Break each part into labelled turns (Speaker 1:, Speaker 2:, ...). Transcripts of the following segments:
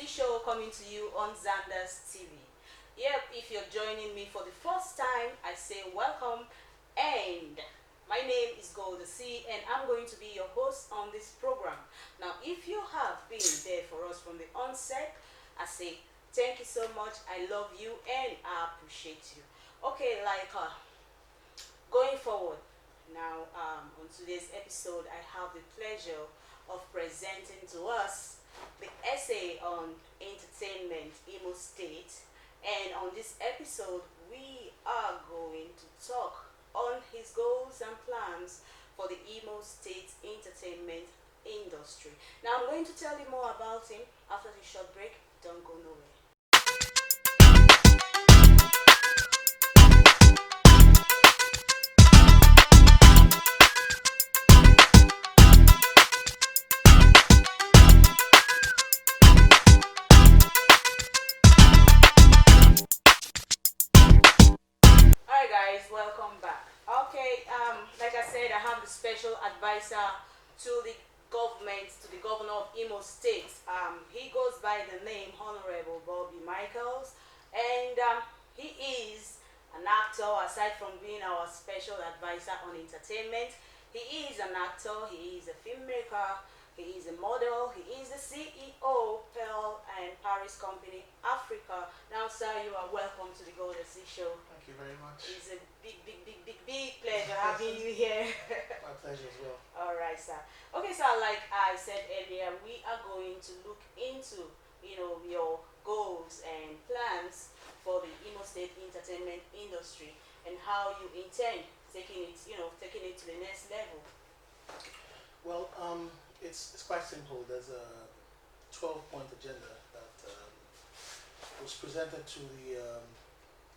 Speaker 1: show coming to you on Xander's TV. Yep, if you're joining me for the first time, I say welcome. And my name is Golda and I'm going to be your host on this program. Now, if you have been there for us from the onset, I say thank you so much. I love you and I appreciate you. Okay, going forward, now on today's episode, I have the pleasure of presenting to us the essay on entertainment, Imo State. And on this episode, we are going to talk on his goals and plans for the Imo State entertainment industry. Now, I'm going to tell you more about him after this short break. Don't go nowhere. Alright guys, welcome back. Okay, like I said, I have the special advisor to the government, to the governor of Imo State. He goes by the name Honorable Bobby Michaels, and he is an actor. Aside from being our special advisor on entertainment, he is an actor, he is a filmmaker, he is a model, he is the CEO, Pearl and Paris Company Africa. Now, sir, you are welcome to the Golden Sea Show.
Speaker 2: Thank you very much.
Speaker 1: It's a big pleasure having you here.
Speaker 2: My pleasure as well.
Speaker 1: All right, sir. Okay, sir. Like I said earlier, we are going to look into your goals and plans for the Imo State entertainment industry and how you intend taking it to the next level.
Speaker 2: Well, it's quite simple. There's a 12-point agenda that was presented to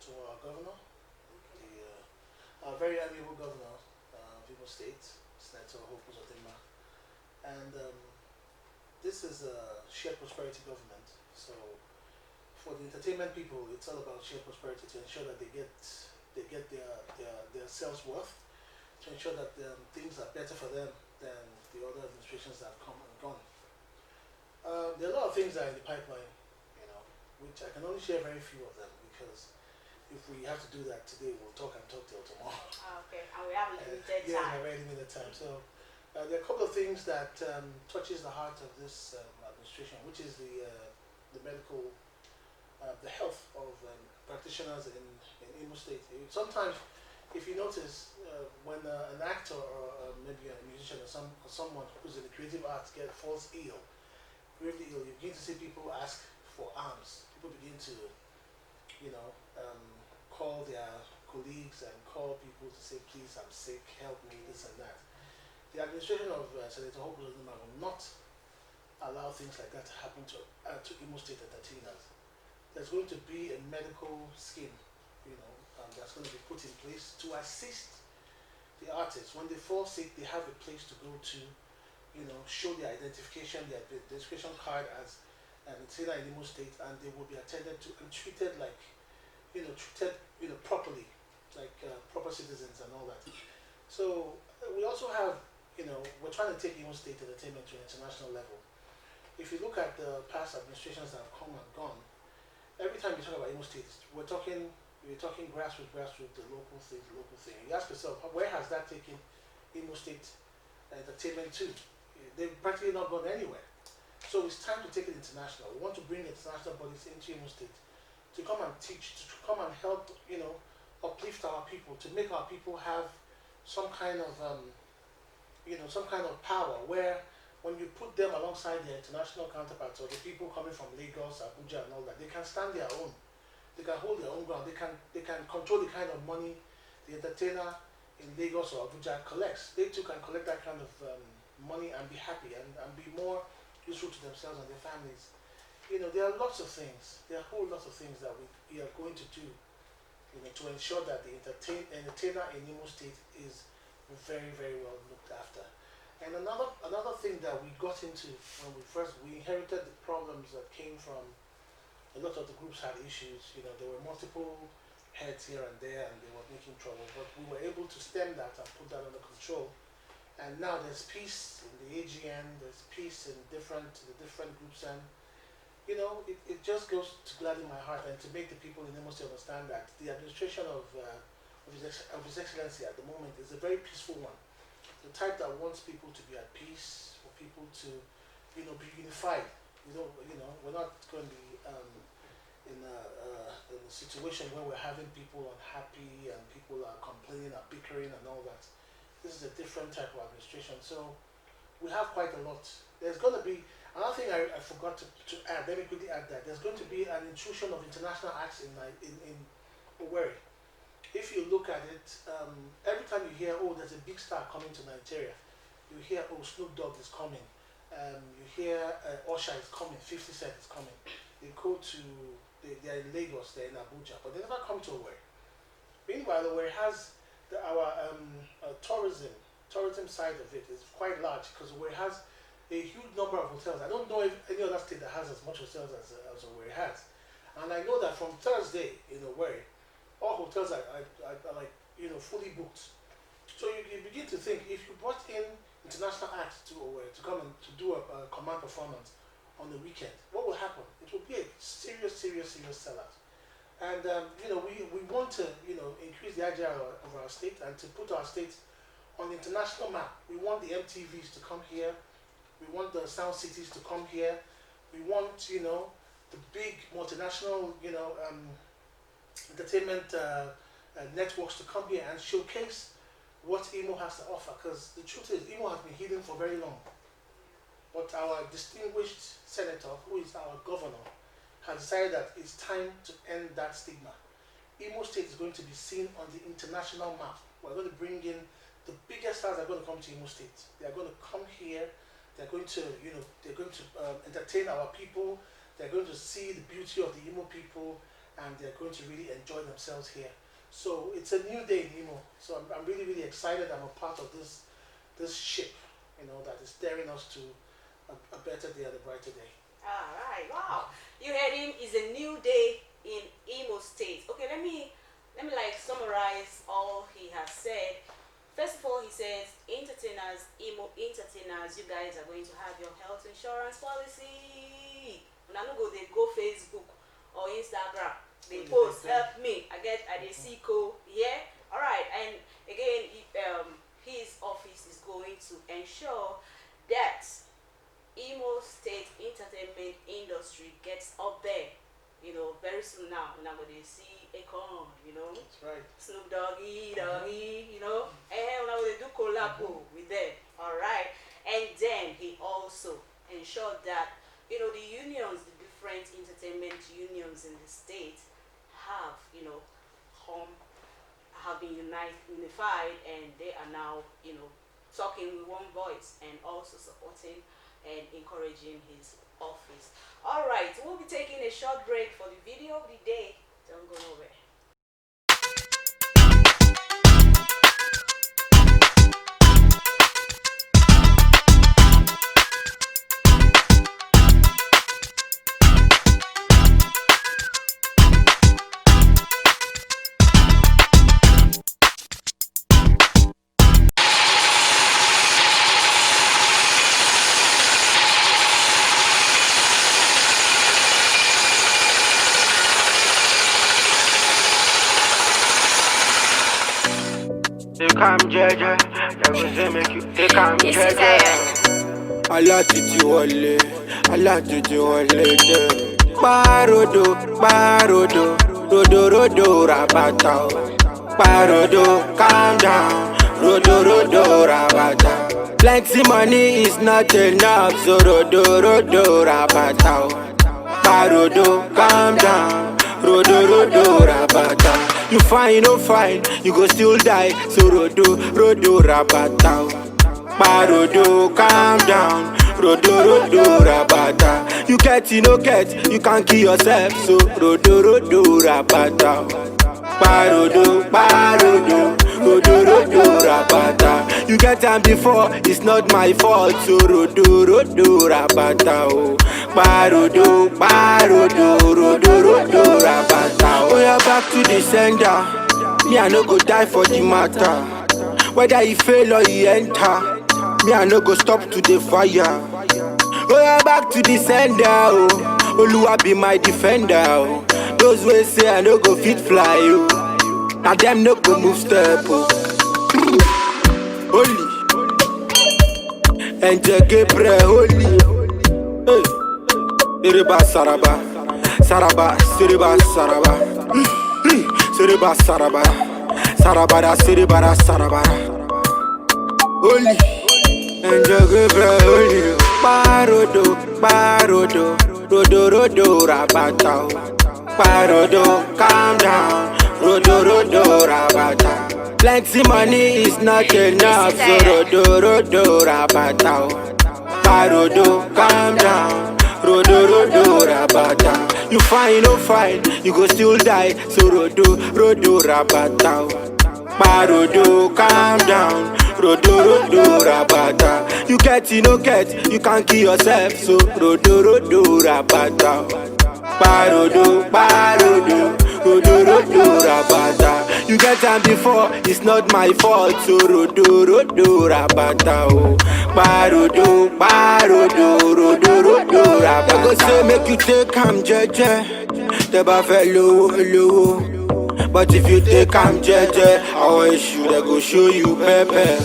Speaker 2: to our governor, our very amiable governor of Imo State, Senator Hope Uzodinma. And this is a shared prosperity government. So for the entertainment people, it's all about shared prosperity to ensure that they get their self-worth, to ensure that things are better for them than the other administrations that have come and gone. There are a lot of things that are in the pipeline, which I can only share very few of them because if we have to do that today, we'll talk and talk till tomorrow.
Speaker 1: Okay, and we have limited
Speaker 2: Yeah,
Speaker 1: time.
Speaker 2: very limited time. So there are a couple of things that touches the heart of this administration, which is the medical, the health of practitioners in Imo State. Sometimes, if you notice, when an actor or maybe a musician or someone who's in the creative arts falls ill, gravely ill, you begin to see people ask for alms. People begin to, call their colleagues and call people to say, please, I'm sick, help me, this and that. The administration of Senator Hope Uzodinma will not allow things like that to happen to Imo State entertainers. There's going to be a medical scheme, that's going to be put in place to assist the artists. When they fall sick, they have a place to go to, show their identification, their identification card as an entertainer in Imo State, and they will be attended to and treated like, properly, like proper citizens and all that. So we also have, we're trying to take Imo State entertainment to an international level. If you look at the past administrations that have come and gone, every time you talk about Imo State, we're talking grassroots, the local thing. You ask yourself, where has that taken Imo State entertainment to? They've practically not gone anywhere. So it's time to take it international. We want to bring international bodies into Imo State to come and teach, to come and help, uplift our people, to make our people have some kind of, some kind of power where when you put them alongside their international counterparts or the people coming from Lagos, Abuja and all that, they can stand their own. They can hold their own ground. They can control the kind of money the entertainer in Lagos or Abuja collects. They too can collect that kind of money and be happy and be more useful to themselves and their families. There are lots of things. There are whole lots of things that we are going to do, to ensure that the entertainer in Imo State is very, very well looked after. And another thing that we got into when we inherited the problems that came from a lot of the groups had issues. There were multiple heads here and there, and they were making trouble. But we were able to stem that and put that under control. And now there's peace in the AGN. There's peace in the different groups, and it just goes to gladden my heart and to make the people in Imo State understand that the administration of His Excellency at the moment is a very peaceful one. The type that wants people to be at peace, for people to, be unified. We're not going to be in a situation where we're having people unhappy and people are complaining and bickering and all that. This is a different type of administration. So we have quite a lot. There's going to be another thing I forgot to add. Let me quickly add that there's going to be an intrusion of international acts in Owerri. If you look at it, every time you hear, oh, there's a big star coming to Nigeria, you hear, oh, Snoop Dogg is coming. You hear Usher is coming, 50 Cent is coming. They go to, they're in Lagos, they're in Abuja, but they never come to Owerri. Meanwhile, Owerri has our tourism side of it is quite large because Owerri has a huge number of hotels. I don't know if any other state that has as much hotels as Owerri has. And I know that from Thursday in Owerri, all hotels are like, fully booked. So you begin to think, if you brought in international acts to Owerri to come and to do a command performance on the weekend, what will happen? It will be a serious sellout. And we want to increase the idea of our state and to put our state on the international map. We want the MTVs to come here. We want the sound cities to come here. We want the big multinational entertainment networks to come here and showcase what Imo has to offer. Because the truth is, Imo has been hidden for very long. But our distinguished senator, who is our governor, has decided that it's time to end that stigma. Imo State is going to be seen on the international map. We're going to bring in the biggest stars are going to come to Imo State. They are going to come here. They're going to, entertain our people. They're going to see the beauty of the Imo people, and they're going to really enjoy themselves here. So it's a new day in Imo. So I'm really excited. I'm a part of this ship, that is steering us to a better day and a brighter day.
Speaker 1: All right, wow. You heard him. It's a new day in Imo State. Okay, let me summarize all he has said. First of all, he says, Imo entertainers, you guys are going to have your health insurance policy. When I they go Facebook or Instagram, they post, help me, I see code, yeah? All right, and again, his office is going to ensure that Imo State entertainment industry gets up there. Very soon now, we're not going to see Akon,
Speaker 2: That's right.
Speaker 1: Snoop Doggy, and we're not going to do collabo with them, all right? And then he also ensured that, the unions, the different entertainment unions in the state have, have been unified, and they are now, talking with one voice and also supporting and encouraging his office. All right, we'll be taking a short break for the video of the day. Don't go nowhere.
Speaker 3: Come, Jaja, that was to make you take come, Jaja. Allah titi wale, Barodo, rodo, rabata. Barodo, calm down, rodo, rabata. Plenty money is not enough, so rodo, rabata. Barodo, calm down, rodo, rabata. You fine, no fine, you go still die. So rodo, rabata. Barodo, calm down. Rodo, rabata. You get, you no get, you can't kill yourself. So rodo, rabata. Barodo, rodo, rabata. You get time before, it's not my fault. So rodo, rabata. Oh, barodo, rodo, rabata. Oh, yeah, back to the sender. Me, I no go die for the matter. Whether he fail or he enter, me, I no go stop to the fire. Oh, yeah, back to the sender. Oh, Oluwa be my defender. Oh. Those way say I no go fit fly. Oh. Now them no go move step. Oh. Holy. And Jegebre holy. Hey. Siriba Saraba. Saraba. Siriba Saraba. Siriba Saraba. Sarabara Siribara Sarabara. Holy. And Jegebre holy. Barodo. Barodo. Rodo rodo rabatao. Barodo. Calm down. Rodo rodo rabata. Plenty money is not enough, so rodo rodo rabatao. Barodo, calm down. Rodo rodo rabata. You fine, no fine, you go still die, so rodo rodo rabatao. Barodo, calm down. Rodo rodo rabata. You get, you no get, you can't kill yourself, so rodo rodo rabata. Barodo, barodo. Rodo rodo rabata. You get time before, it's not my fault. So rodo rodo rabata. Oh, barodo, barodo, rodo rodo rabata. They go say make you take am jeje. They ba fe lowo lowo. But if you take am jeje, our issue they go show you pepper.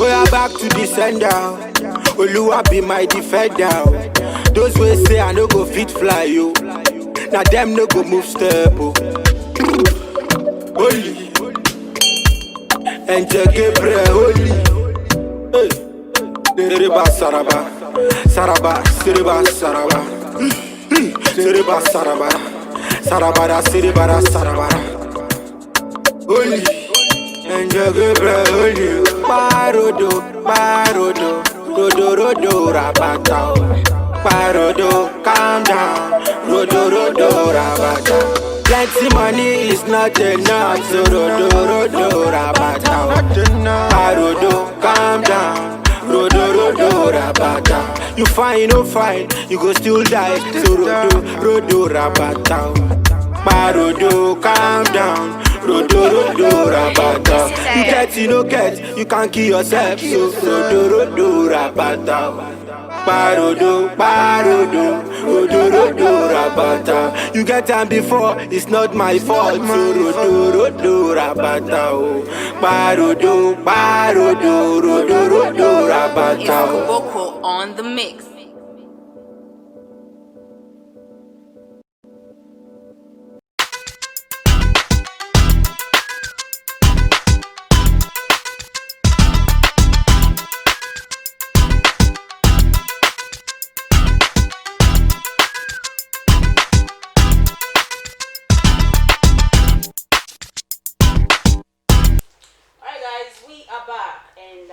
Speaker 3: We are back to the sender. Oluwa be my defender. Those way say I no go fit fly you. Now them no go move step. Oh. Holy. And Jegebre holy. Hey. Siriba Saraba. Saraba. Siriba Saraba. Siriba Saraba. Sarabara Siribara Sarabara. Holy. And Jegebre holy. Barodo. Barodo. Rodo rodo rabata. Barodo. Calm down. Rodo rodo rabata. Plenty money is not enough, so rodo rodo rabata. Barodo, calm down. Rodo rodo rabata. You fine, no fine, you go still die, so rodo rodo rabata. Barodo, calm down. Rodo rodo rabata. You get, you no get, you can't kill yourself, so rodo rodo rabata. Barodo, barodo, rodo rodo rabata. You get time before, it's not my fault. So rodo rodo rabata. Oh, barodo, barodo, rodo rodo rabata.
Speaker 4: It's Kuboko on the mix.
Speaker 1: Alright guys, we are back and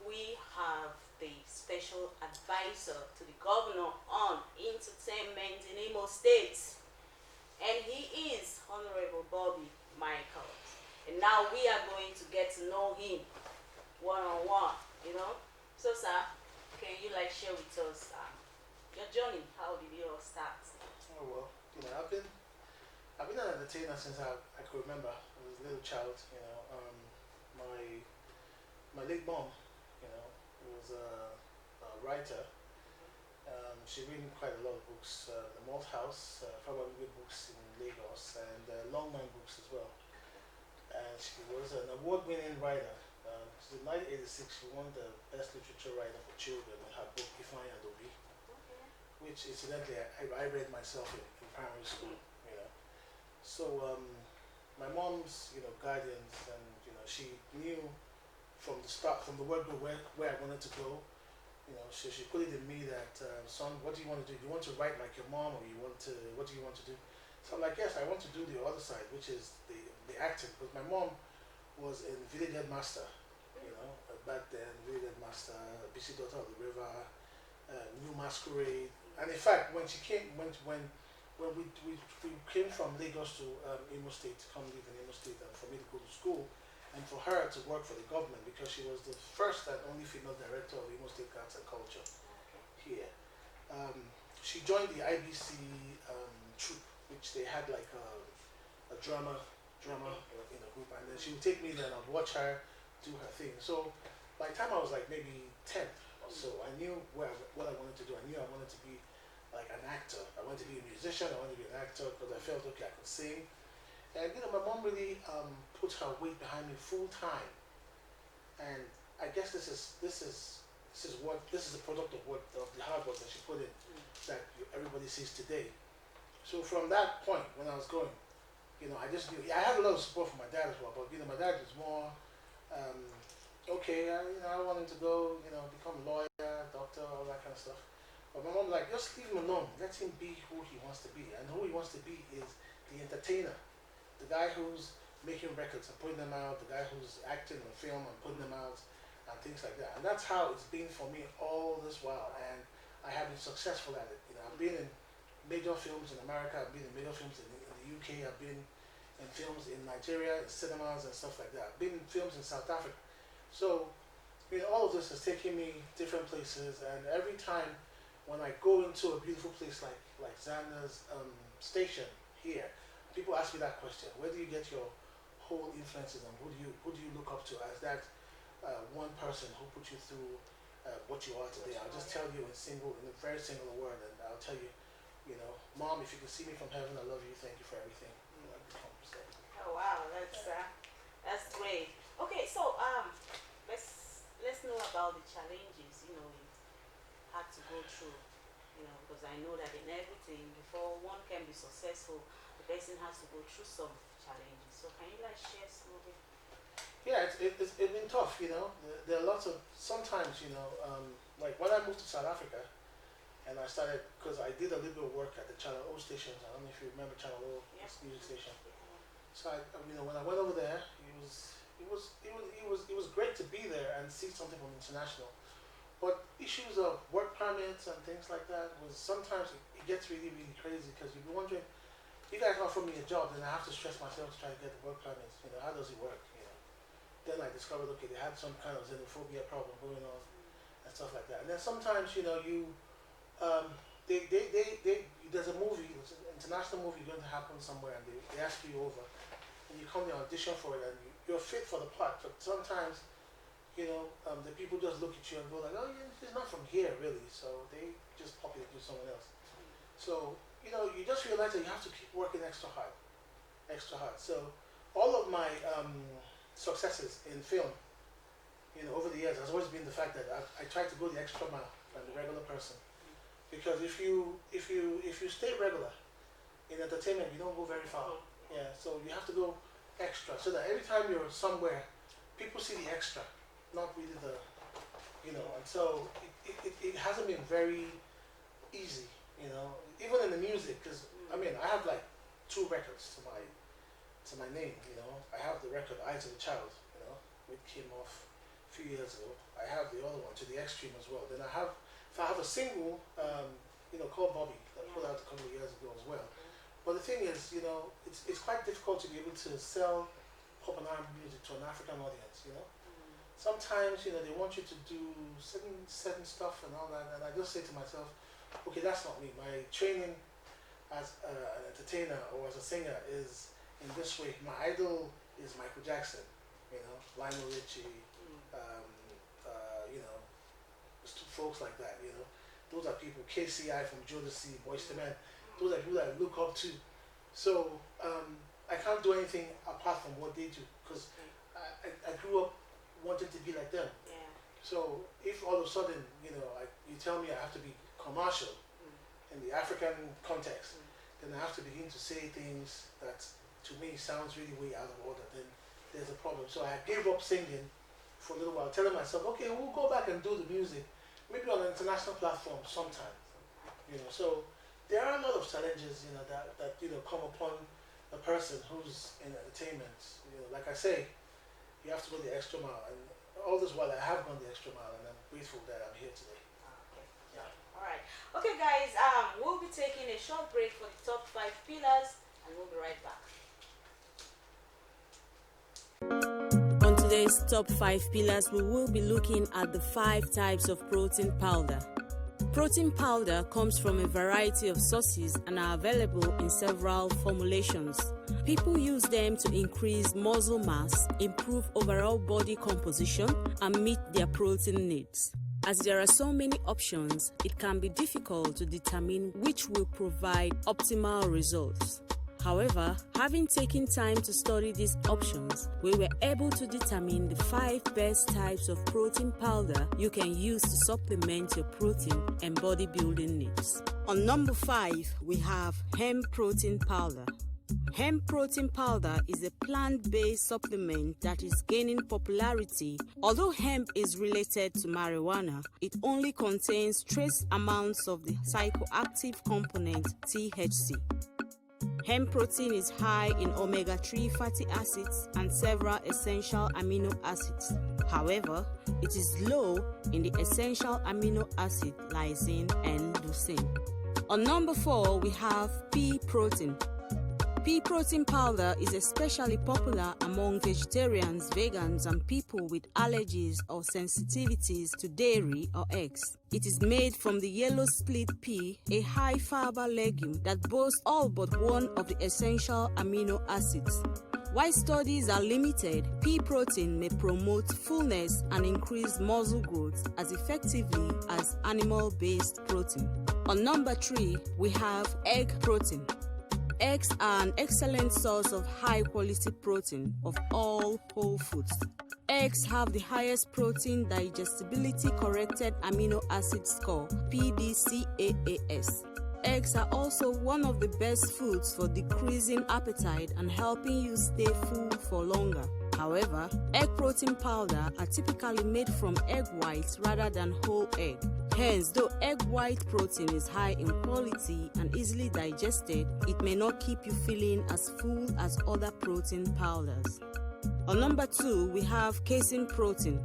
Speaker 1: we have the special advisor to the governor on entertainment in Imo State, and he is Honorable Bobby Michael. And now we are going to get to know him one-on-one, you know. So sir, can you like share with us your journey? How did it all start?
Speaker 2: Oh well, you know, I've been an entertainer since I could remember. I was a little child, you know. My late mom, you know, was a writer. She written quite a lot of books. The Malt House, probably books in Lagos, and Longman books as well. And she was an award-winning writer. In 1986, she won the Best Literature Writer for Children in her book Ifeanyi Adobe, which incidentally I read myself in primary school. You know, so my mom's guidance, and she knew from the start, from the word go where I wanted to go. You know, she put it in me that son, what do you want to do? Do you want to write like your mom, or what do you want to do? So I'm like, yes, I want to do the other side, which is the acting, because my mom was in Village Headmaster, back then, Village Headmaster, BC Daughter of the River, New Masquerade, and in fact, when she came, when we came from Lagos to Imo State, to come live in Imo State, and for me to go to school, and for her to work for the government, because she was the first and only female director of Imo State Arts and Culture here. She joined the IBC troupe, which they had like a drama in a group, and then she would take me there and I'd watch her do her thing. So by the time I was like maybe 10 or so, I knew what I wanted to do. I knew I wanted to be like an actor. I wanted to be a musician. I wanted to be an actor because I felt okay, I could sing. And my mom really put her weight behind me full time. And I guess this is the product of the hard work that she put in, that everybody sees today. So from that point, when I was going, I just knew. I had a lot of support from my dad as well, but my dad was more, okay, I want him to go, become a lawyer, doctor, all that kind of stuff. But my mom was like, just leave him alone. Let him be who he wants to be, and who he wants to be is the entertainer, the guy who's making records and putting them out, the guy who's acting in a film and putting them out, and things like that. And that's how it's been for me all this while, and I have been successful at it. I've been in major films in America, I've been in major films in the UK, I've been in films in Nigeria, in cinemas and stuff like that. I've been in films in South Africa. So, all of this has taken me different places, and every time when I go into a beautiful place like Xander's station here, people ask me that question: where do you get your whole influences, and who do you look up to as that one person who put you through what you are today? I'll just tell you in a very single word, and I'll tell you, Mom, if you can see me from heaven, I love you. Thank you for everything.
Speaker 1: Oh wow, that's great. Okay, so let's know about the challenges you had to go through. Because I know that in everything, before one can be successful, the person has to go through some challenges. So can you share some of it?
Speaker 2: Yeah, it's been tough. There are lots of sometimes. Like when I moved to South Africa, and I started because I did a little bit of work at the Channel O stations. I don't know if you remember Channel O, this music station. So when I went over there, it was great to be there and see something from international. But issues of work permits and things like that was sometimes it gets really, really crazy, because you'd be wondering, you guys offer me a job, then I have to stress myself to try to get the work permits. How does it work? Then I discovered, okay, they had some kind of xenophobia problem going on and stuff like that. And then sometimes there's a movie, it's an international movie going to happen somewhere, and they ask you over, and you come to audition for it, and you're fit for the part, but sometimes the people just look at you and go like, oh yeah, she's not from here really, so they just pop you to someone else. So you just realize that you have to keep working extra hard. So all of my successes in film, over the years, has always been the fact that I try to go the extra mile than the regular person. Because if you stay regular in entertainment, you don't go very far. Yeah, so you have to go extra, so that every time you're somewhere, people see the extra, not really the, and so it hasn't been very easy, even in the music, because I have like 2 records to my name. I have the record Eyes of a Child, which came off a few years ago. I have the other one, To the Extreme, as well. Then I have a single, called Bobby, that I put out a couple of years ago as well. But the thing is, it's quite difficult to be able to sell pop and R&B music to an African audience. Sometimes they want you to do certain stuff and all that, and I just say to myself, okay, that's not me. My training as an entertainer or as a singer is in this way. My idol is Michael Jackson, Lionel Richie, folks like that. Those are people. KCI from Jodeci, Boyz II Men. Those are people that I look up to. So I can't do anything apart from what they do, because I grew up wanting to be like them.
Speaker 1: Yeah.
Speaker 2: So if all of a sudden, you tell me I have to be commercial in the African context, then I have to begin to say things that to me sounds really way out of order, then there's a problem. So I gave up singing for a little while, telling myself, okay, we'll go back and do the music, maybe on an international platform sometime. So there are a lot of challenges, that come upon a person who's in entertainment. Like I say, you have to go the extra mile, and all this while I have gone the extra mile, and I'm grateful that I'm here today.
Speaker 1: Okay. Yeah. All right. Okay, guys. We'll be taking a short break for the top 5 pillars, and we'll be right back.
Speaker 5: On today's top 5 pillars, we will be looking at the 5 types of protein powder. Protein powder comes from a variety of sources and are available in several formulations. People use them to increase muscle mass, improve overall body composition, and meet their protein needs. As there are so many options, it can be difficult to determine which will provide optimal results. However, having taken time to study these options, we were able to determine the 5 best types of protein powder you can use to supplement your protein and bodybuilding needs. On number 5, we have hemp protein powder. Hemp protein powder is a plant-based supplement that is gaining popularity. Although hemp is related to marijuana, it only contains trace amounts of the psychoactive component THC. Hemp protein is high in omega-3 fatty acids and several essential amino acids. However, it is low in the essential amino acid lysine and leucine. On number 4, we have pea protein. Pea protein powder is especially popular among vegetarians, vegans, and people with allergies or sensitivities to dairy or eggs. It is made from the yellow split pea, a high-fiber legume that boasts all but one of the essential amino acids. While studies are limited, pea protein may promote fullness and increase muscle growth as effectively as animal-based protein. On number 3, we have egg protein. Eggs are an excellent source of high-quality protein of all whole foods. Eggs have the highest protein digestibility corrected amino acid score, PDCAAS. Eggs are also one of the best foods for decreasing appetite and helping you stay full for longer. However, egg protein powder are typically made from egg whites rather than whole egg. Hence, though egg white protein is high in quality and easily digested, it may not keep you feeling as full as other protein powders. On number 2, we have casein protein.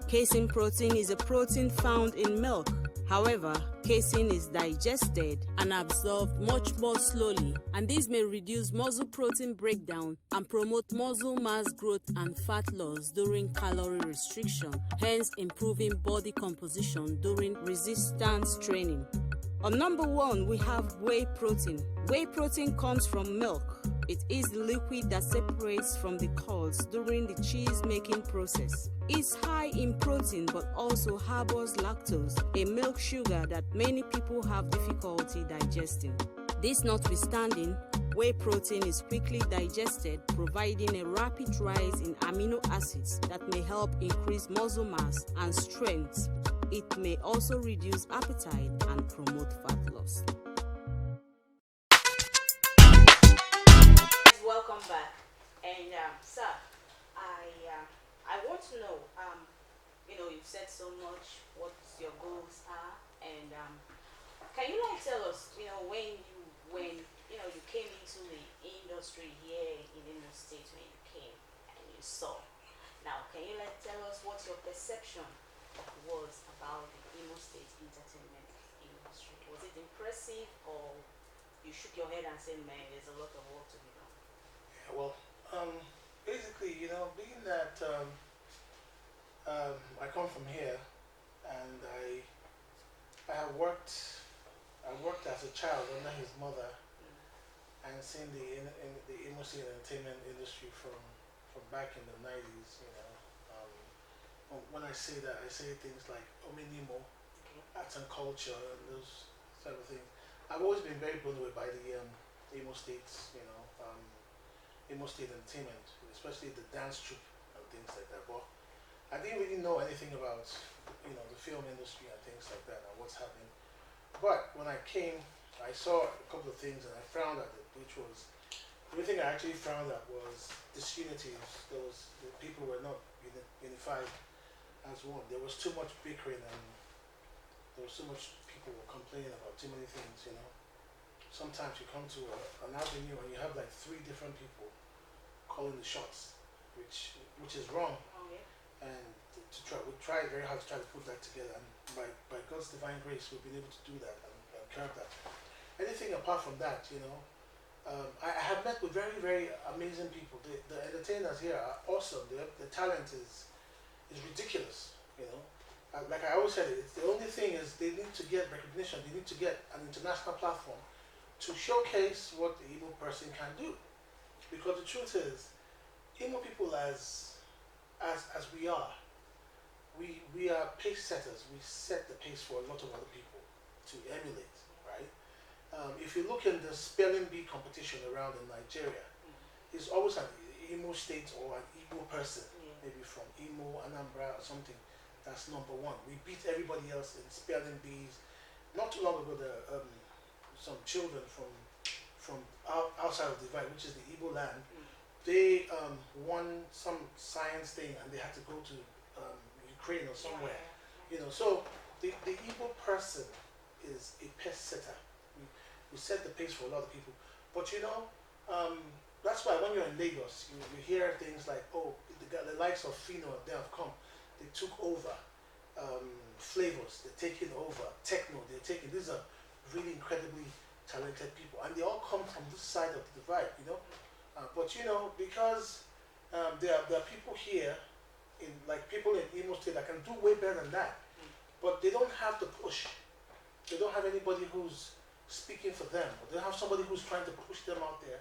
Speaker 5: Casein protein is a protein found in milk. However, casein is digested and absorbed much more slowly, and this may reduce muscle protein breakdown and promote muscle mass growth and fat loss during calorie restriction, hence improving body composition during resistance training. On number 1, we have whey protein. Whey protein comes from milk. It is the liquid that separates from the curds during the cheese making process. It's high in protein but also harbors lactose, a milk sugar that many people have difficulty digesting. This notwithstanding, whey protein is quickly digested, providing a rapid rise in amino acids that may help increase muscle mass and strength. It may also reduce appetite and promote fat loss.
Speaker 1: Welcome back. And sir, I want to know, you've said so much what your goals are, and can you tell us, when you came into the industry here in Imo State, when you came and you saw. Now, can you tell us what your perception was about the Imo State entertainment industry? Was it impressive, or you shook your head and said, man, there's a lot of work to be done?
Speaker 2: Yeah, well, basically, being that I come from here, and I have worked as a child under his mother, and seen the Imo State entertainment industry from back in the 90s. When I say that, I say things like Ominimo, arts and culture, and those type of things. I've always been very blown away by the Imo State's, Imo State entertainment, especially the dance troupe and things like that. But I didn't really know anything about, the film industry and things like that and what's happening. But when I came, I saw a couple of things and I frowned at it, which was, the only thing I actually frowned at was disunity. The people were not unified as one. There was too much bickering, and there was so much people were complaining about too many things, Sometimes you come to an avenue and you have like 3 different people calling the shots, which is wrong.
Speaker 1: Oh, yeah.
Speaker 2: And we tried very hard to try to put that together, and by God's divine grace, we've been able to do that and curb that. Anything apart from that, I have met with very, very amazing people. The entertainers here are awesome. The talent is ridiculous. Like I always said, the only thing is they need to get recognition. They need to get an international platform to showcase what the Imo person can do. Because the truth is, Imo people as we are, we are pace setters. We set the pace for a lot of other people to emulate, right? If you look in the spelling bee competition around in Nigeria, it's always an Imo State or an Igbo person, maybe from Imo, Anambra or something. That's number one. We beat everybody else in spelling bees. Not too long ago, some children from outside of the divide, which is the Igbo land, they won some science thing and they had to go to Ukraine or somewhere. You know, so the Igbo person is a pace setter. We set the pace for a lot of people. But you know, that's why when you're in Lagos, you hear things like, oh, the likes of Fino, they have come. They took over flavors, they're taking over techno, they're taking, these are really incredibly talented people. And they all come from this side of the divide, you know. But you know, because there are people here, like people in Imo State that can do way better than that. But they don't have the push. They don't have anybody who's speaking for them. Or they don't have somebody who's trying to push them out there.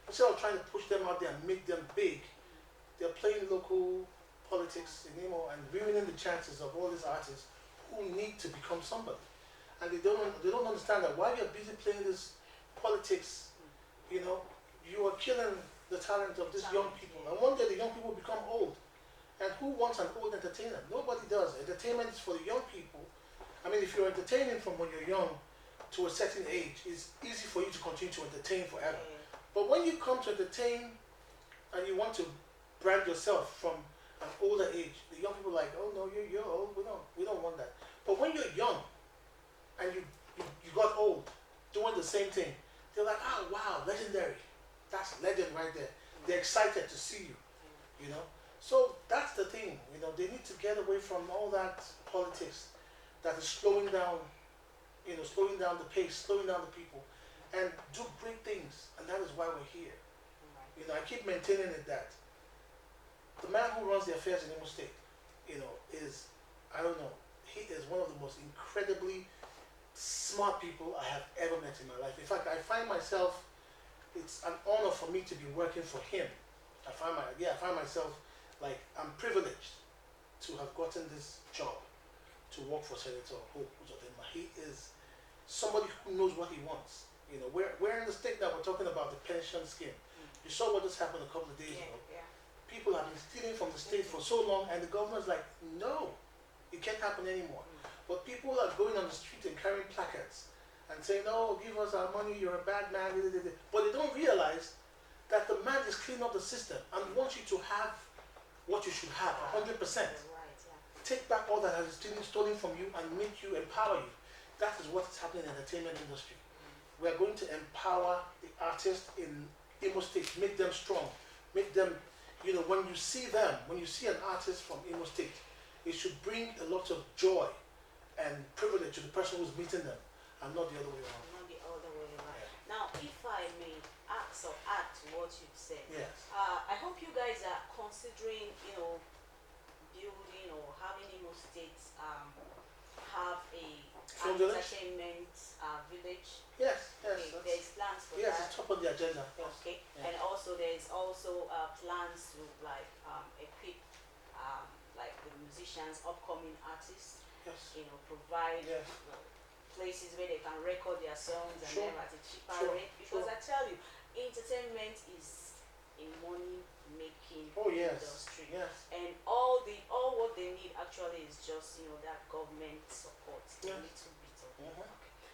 Speaker 2: Instead of trying to push them out there and make them big, they're playing local politics in Imo and ruining the chances of all these artists who need to become somebody. And they don't understand that while you're busy playing this politics, you know, you are killing the talent of these young people. And one day the young people become old. And who wants an old entertainer? Nobody does. Entertainment is for the young people. I mean, if you're entertaining from when you're young to a certain age, it's easy for you to continue to entertain forever. But when you come to entertain and you want to brand yourself from an older age, the young people are like, oh no, you're old. We don't want that. But when you're young and you got old doing the same thing, they're like, oh wow, legendary. That's legend right there. They're excited to see you, you know. So that's the thing, you know. They need to get away from all that politics that is slowing down, you know, slowing down the pace, slowing down the people, and do great things. And that is why we're here. You know, I keep maintaining it that the man who runs the affairs in Imo State, you know, is, I don't know, he is one of the most incredibly smart people I have ever met in my life. In fact, I find myself, it's an honor for me to be working for him. I find myself like I'm privileged to have gotten this job to work for Senator Hope Uzodinma. He is somebody who knows what he wants. You know, we're in the state that we're talking about the pension scheme. You saw what just happened a couple of days ago. People have been stealing from the state for so long, and the governor's like, no, it can't happen anymore. But people are going on the street and carrying placards and saying, no, give us our money, you're a bad man. But they don't realize that the man is cleaning up the system and wants you to have what you should have, 100%. Take back all that has been stolen from you and make you, empower you. That is what is happening in the entertainment industry. We are going to empower the artists in Imo State, make them strong, make them, you know, when you see them, when you see an artist from Imo State, it should bring a lot of joy and privilege to the person who's meeting them, and not the other way around.
Speaker 1: Not the other way around. Now, if I may ask or add to what you said,
Speaker 2: Yes.
Speaker 1: I hope you guys are considering, you know, building or having Imo State have an entertainment village.
Speaker 2: Yes,
Speaker 1: Okay, there's plans for
Speaker 2: yes,
Speaker 1: that.
Speaker 2: it's top of the agenda.
Speaker 1: Okay,
Speaker 2: Yeah.
Speaker 1: and also there's also plans to like equip like the musicians, upcoming artists,
Speaker 2: Yes.
Speaker 1: you know, provide
Speaker 2: Yes.
Speaker 1: places where they can record their songs and
Speaker 2: Sure.
Speaker 1: them at a cheaper
Speaker 2: Sure.
Speaker 1: rate. Because
Speaker 2: Sure.
Speaker 1: I tell you, entertainment is a money making
Speaker 2: Oh yes.
Speaker 1: industry.
Speaker 2: Yes.
Speaker 1: And all what they need actually is just, you know, that government support, a
Speaker 2: Yeah.
Speaker 1: little bit of it.
Speaker 2: Mhm.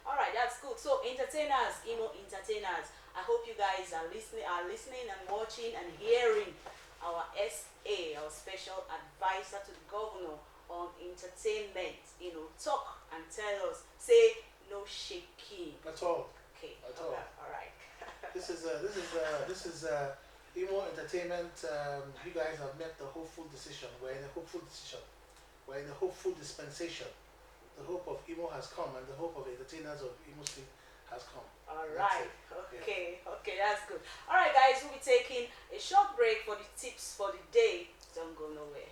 Speaker 1: All right, that's good. So entertainers, you know, entertainers, I hope you guys are listening and watching and hearing our SA, our special advisor to the governor on entertainment, you know, talk and tell us, say no shaking.
Speaker 2: That's all.
Speaker 1: Okay,
Speaker 2: That's
Speaker 1: all
Speaker 2: all.
Speaker 1: right, all right.
Speaker 2: This is Imo Entertainment. You guys have met the hopeful decision. We're in a hopeful decision. We're in a hopeful dispensation. The hope of Imo has come, and the hope of entertainers of Imo State has come.
Speaker 1: All
Speaker 2: That's
Speaker 1: right.
Speaker 2: it.
Speaker 1: Okay, that's good. All right, guys, we'll be taking a short break for the tips for the day. Don't go nowhere.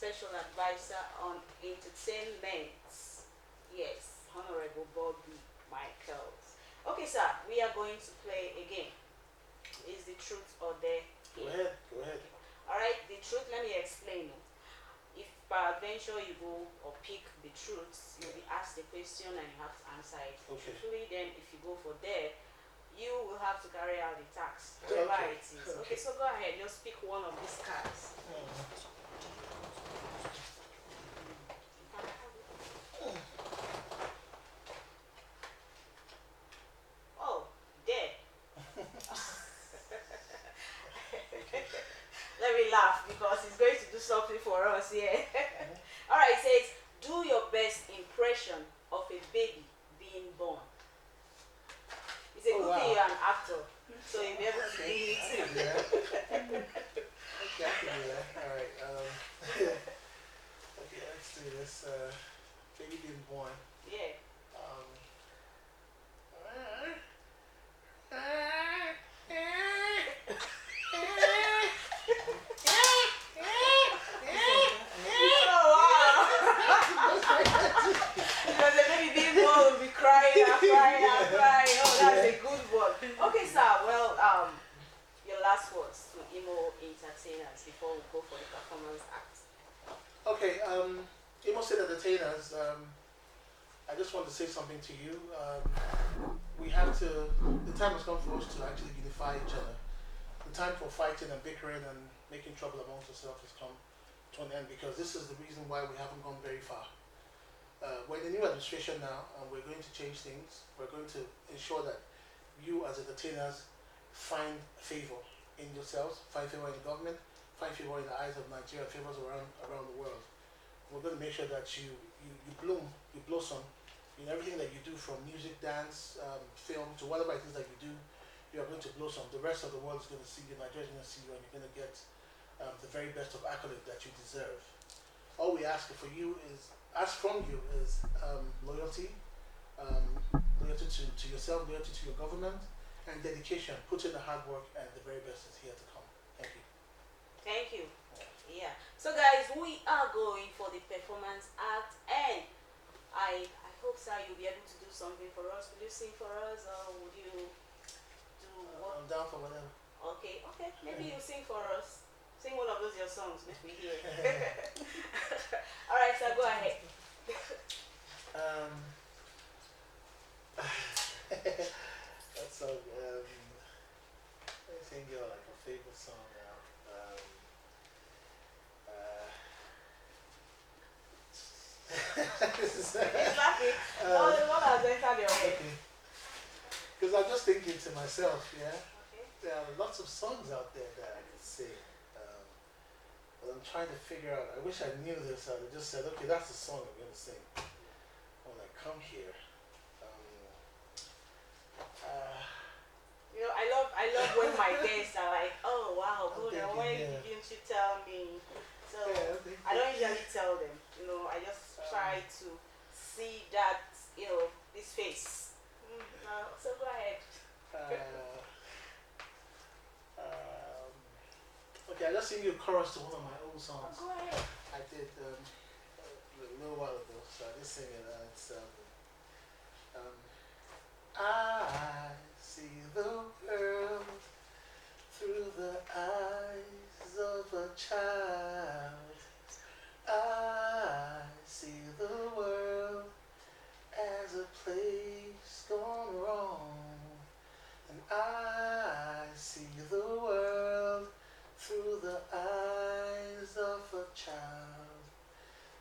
Speaker 1: special advisor on entertainment. Yes, Honorable Bobby Michaels. Okay, sir, we are going to play a game. Is the truth or dare?
Speaker 2: Go ahead, go ahead.
Speaker 1: Alright, the truth, let me explain it. If peradventure you go or pick the truth, you'll be asked a question and you have to answer it.
Speaker 2: Okay.
Speaker 1: Truthfully, then if you go for dare, you will have to carry out the task, whatever
Speaker 2: Okay.
Speaker 1: it is. Okay, so go ahead, just pick one of these cards. Oh, dare. Let me laugh because he's going to do something for us here. Alright, it says, do your best impression of a baby being born. It's a
Speaker 2: Oh,
Speaker 1: good thing
Speaker 2: wow.
Speaker 1: you're an actor, so you'll be able to do it too.
Speaker 2: Yeah. Okay, I can do that. Alright, okay, let's do this. Baby being born.
Speaker 1: Yeah. Oh wow! Because the baby being born will be crying and crying and crying. Oh, that's a good one. Okay, sir. Well, your last words to Imo entertainers before we go for the performance act.
Speaker 2: Okay, Imo State entertainers, I just want to say something to you. The time has come for us to actually unify each other. The time for fighting and bickering and making trouble amongst ourselves has come to an end, because this is the reason why we haven't gone very far. We're in the new administration now, and we're going to change things. We're going to ensure that you as entertainers find favor in yourselves, find favor in the government, find favor in the eyes of Nigeria, favors around the world. We're going to make sure that you bloom, you blossom in everything that you do, from music, dance, film, to whatever it is that you do. You are going to blossom. The rest of the world is going to see you, Nigeria is going to see you, and you're going to get the very best of accolade that you deserve. All we ask from you is loyalty, loyalty to yourself, loyalty to your government, and dedication. Put in the hard work, and the very best is here to come. Thank you.
Speaker 1: Thank you. Yeah. So guys, we are going for the performance act, and I hope, sir, you'll be able to do something for us. Will you sing for us, or would you do what?
Speaker 2: I'm down for whatever.
Speaker 1: Okay, maybe you sing for us. Sing one of those your songs, make me hear. Alright, sir, go ahead.
Speaker 2: That's so let me think of like a favorite song now.
Speaker 1: He's laughing. What has entered your head?
Speaker 2: Because I'm just thinking to myself, yeah,
Speaker 1: Okay.
Speaker 2: there are lots of songs out there that I can sing. But I'm trying to figure out, I wish I knew this. I would just said, okay, that's the song I'm going to sing. I'm like, come here.
Speaker 1: You know, I love when my guests are like, oh wow, good,
Speaker 2: thinking,
Speaker 1: why
Speaker 2: yeah.
Speaker 1: didn't you tell me? So
Speaker 2: Yeah, I'm thinking.
Speaker 1: I don't usually tell them, you know, I just try to see that, you know, this face. So go ahead.
Speaker 2: Okay, I just sing you a chorus to one of my old songs.
Speaker 1: Go ahead.
Speaker 2: I did a little while ago, so I just sing it. It's I see the world through the eyes of a child. I see the world as a place gone wrong, and I see the world through the eyes of a child.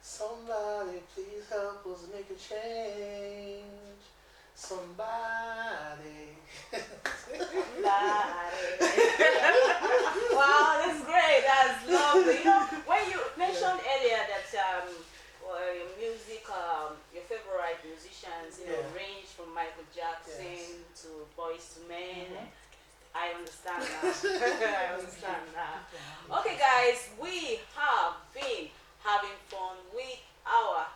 Speaker 2: Somebody please help us make a change. Somebody.
Speaker 1: Wow, that's great. That's lovely. You know, when you mentioned earlier that your music, your favorite musicians, you know,
Speaker 2: Yeah.
Speaker 1: range from Michael Jackson to Boyz II Men. I understand now. I understand now. Okay, guys, we have been having fun with our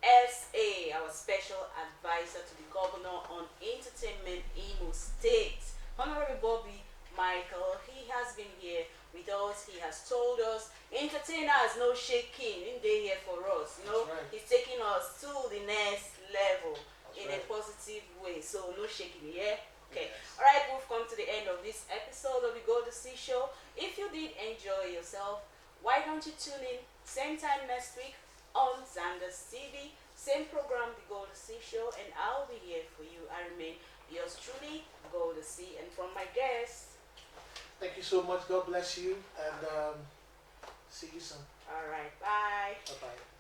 Speaker 1: SA, our special advisor to the Governor on Entertainment Imo State, Honorable Bobby Michael. He has been here with us. He has told us, entertain us, no shaking, in day here for us. You know,
Speaker 2: That's right.
Speaker 1: he's taking us to the next level in a
Speaker 2: right.
Speaker 1: positive way. So no shaking, yeah? Okay.
Speaker 2: Yes.
Speaker 1: Alright, we've come to the end of this episode of the Golda Show. If you did enjoy yourself, why don't you tune in same time next week on Xander's TV, same program, the Golda Show, and I'll be here for you. I remain yours truly, Golda C, and from my guests.
Speaker 2: Thank you so much. God bless you, and see you soon.
Speaker 1: Alright, bye.
Speaker 2: Bye bye.